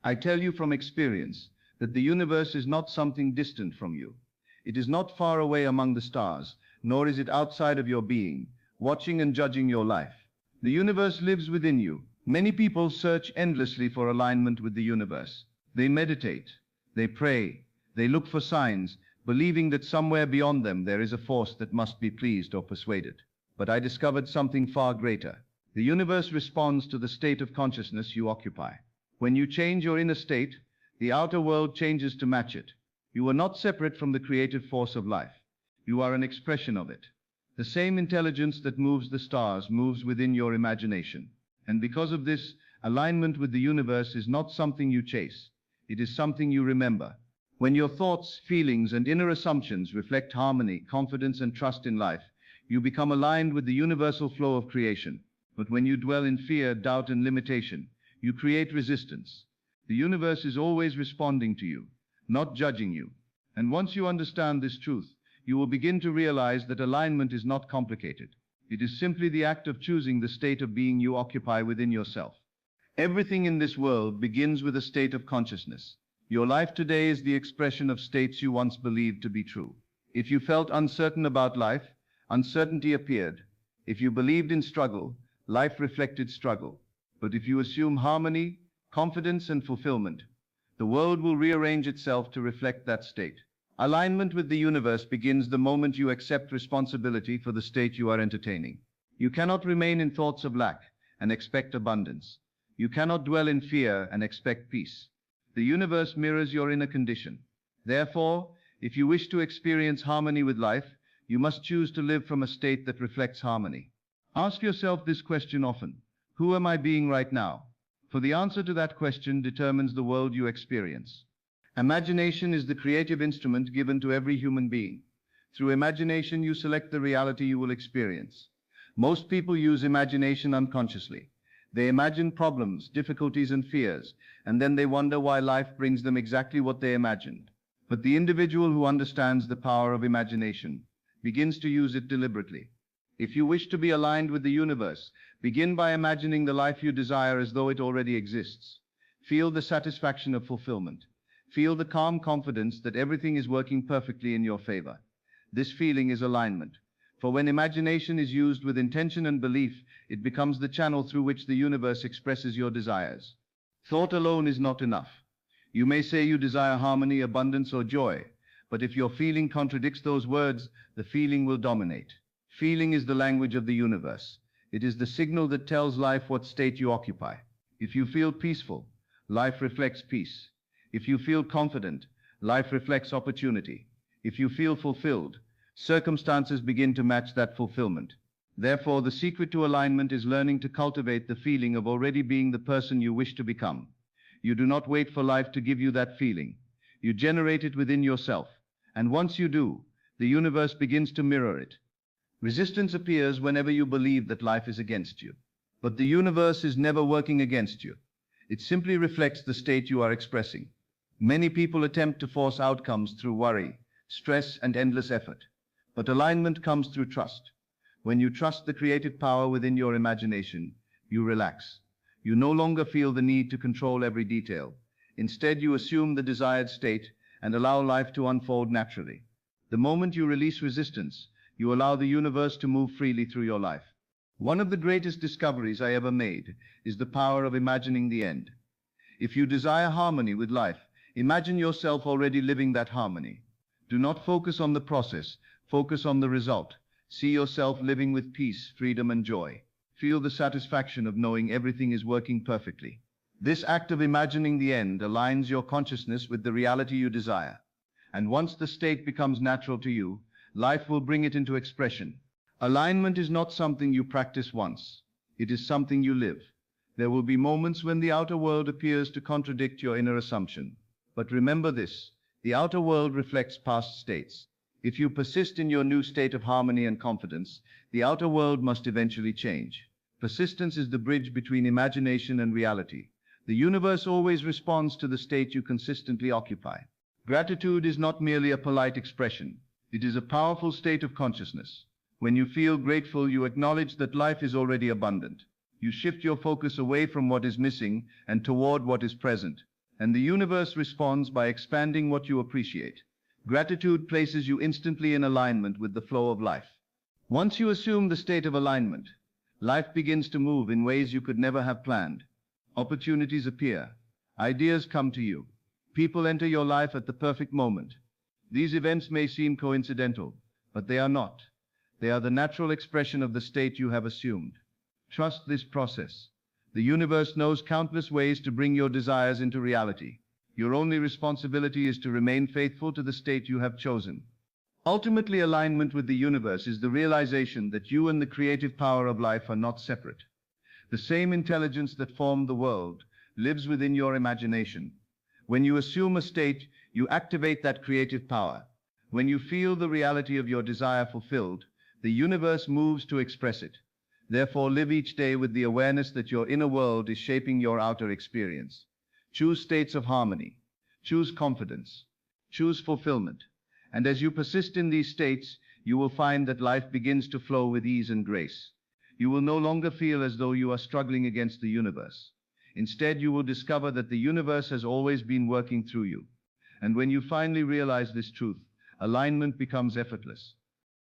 I tell you from experience that the universe is not something distant from you. It is not far away among the stars, nor is it outside of your being, watching and judging your life. The universe lives within you. Many people search endlessly for alignment with the universe. They meditate, they pray, they look for signs, believing that somewhere beyond them there is a force that must be pleased or persuaded. But I discovered something far greater. The universe responds to the state of consciousness you occupy. When you change your inner state, the outer world changes to match it. You are not separate from the creative force of life. You are an expression of it. The same intelligence that moves the stars moves within your imagination. And because of this, alignment with the universe is not something you chase. It is something you remember. When your thoughts, feelings, and inner assumptions reflect harmony, confidence, and trust in life, you become aligned with the universal flow of creation. But when you dwell in fear, doubt, and limitation, you create resistance. The universe is always responding to you, not judging you. And once you understand this truth, you will begin to realize that alignment is not complicated. It is simply the act of choosing the state of being you occupy within yourself. Everything in this world begins with a state of consciousness. Your life today is the expression of states you once believed to be true. If you felt uncertain about life, uncertainty appeared. If you believed in struggle, life reflected struggle. But if you assume harmony, confidence, and fulfillment, the world will rearrange itself to reflect that state. Alignment with the universe begins the moment you accept responsibility for the state you are entertaining. You cannot remain in thoughts of lack and expect abundance. You cannot dwell in fear and expect peace. The universe mirrors your inner condition. Therefore, if you wish to experience harmony with life, you must choose to live from a state that reflects harmony. Ask yourself this question often: who am I being right now? For the answer to that question determines the world you experience. Imagination is the creative instrument given to every human being. Through imagination, you select the reality you will experience. Most people use imagination unconsciously. They imagine problems, difficulties, and fears, and then they wonder why life brings them exactly what they imagined. But the individual who understands the power of imagination begins to use it deliberately. If you wish to be aligned with the universe, begin by imagining the life you desire as though it already exists. Feel the satisfaction of fulfillment. Feel the calm confidence that everything is working perfectly in your favor. This feeling is alignment. For when imagination is used with intention and belief, it becomes the channel through which the universe expresses your desires. Thought alone is not enough. You may say you desire harmony, abundance, or joy, but if your feeling contradicts those words, the feeling will dominate. Feeling is the language of the universe. It is the signal that tells life what state you occupy. If you feel peaceful, life reflects peace. If you feel confident, life reflects opportunity. If you feel fulfilled, circumstances begin to match that fulfillment. Therefore, the secret to alignment is learning to cultivate the feeling of already being the person you wish to become. You do not wait for life to give you that feeling. You generate it within yourself. And once you do, the universe begins to mirror it. Resistance appears whenever you believe that life is against you. But the universe is never working against you. It simply reflects the state you are expressing. Many people attempt to force outcomes through worry, stress, and endless effort. But alignment comes through trust. When you trust the creative power within your imagination, you relax. You no longer feel the need to control every detail. Instead, you assume the desired state and allow life to unfold naturally. The moment you release resistance, you allow the universe to move freely through your life. One of the greatest discoveries I ever made is the power of imagining the end. If you desire harmony with life, imagine yourself already living that harmony. Do not focus on the process, focus on the result. See yourself living with peace, freedom, and joy. Feel the satisfaction of knowing everything is working perfectly. This act of imagining the end aligns your consciousness with the reality you desire. And once the state becomes natural to you, life will bring it into expression. Alignment is not something you practice once. It is something you live. There will be moments when the outer world appears to contradict your inner assumption. But remember this: the outer world reflects past states. If you persist in your new state of harmony and confidence, the outer world must eventually change. Persistence is the bridge between imagination and reality. The universe always responds to the state you consistently occupy. Gratitude is not merely a polite expression. It is a powerful state of consciousness. When you feel grateful, you acknowledge that life is already abundant. You shift your focus away from what is missing and toward what is present. and the universe responds by expanding what you appreciate. Gratitude places you instantly in alignment with the flow of life. Once you assume the state of alignment, life begins to move in ways you could never have planned. Opportunities appear. Ideas come to you. People enter your life at the perfect moment. These events may seem coincidental, but they are not. They are the natural expression of the state you have assumed. Trust this process. The universe knows countless ways to bring your desires into reality. Your only responsibility is to remain faithful to the state you have chosen. Ultimately, alignment with the universe is the realization that you and the creative power of life are not separate. The same intelligence that formed the world lives within your imagination. When you assume a state, you activate that creative power. When you feel the reality of your desire fulfilled, the universe moves to express it. Therefore, live each day with the awareness that your inner world is shaping your outer experience. Choose states of harmony. Choose confidence. Choose fulfillment. And as you persist in these states, you will find that life begins to flow with ease and grace. You will no longer feel as though you are struggling against the universe. Instead, you will discover that the universe has always been working through you. And when you finally realize this truth, alignment becomes effortless.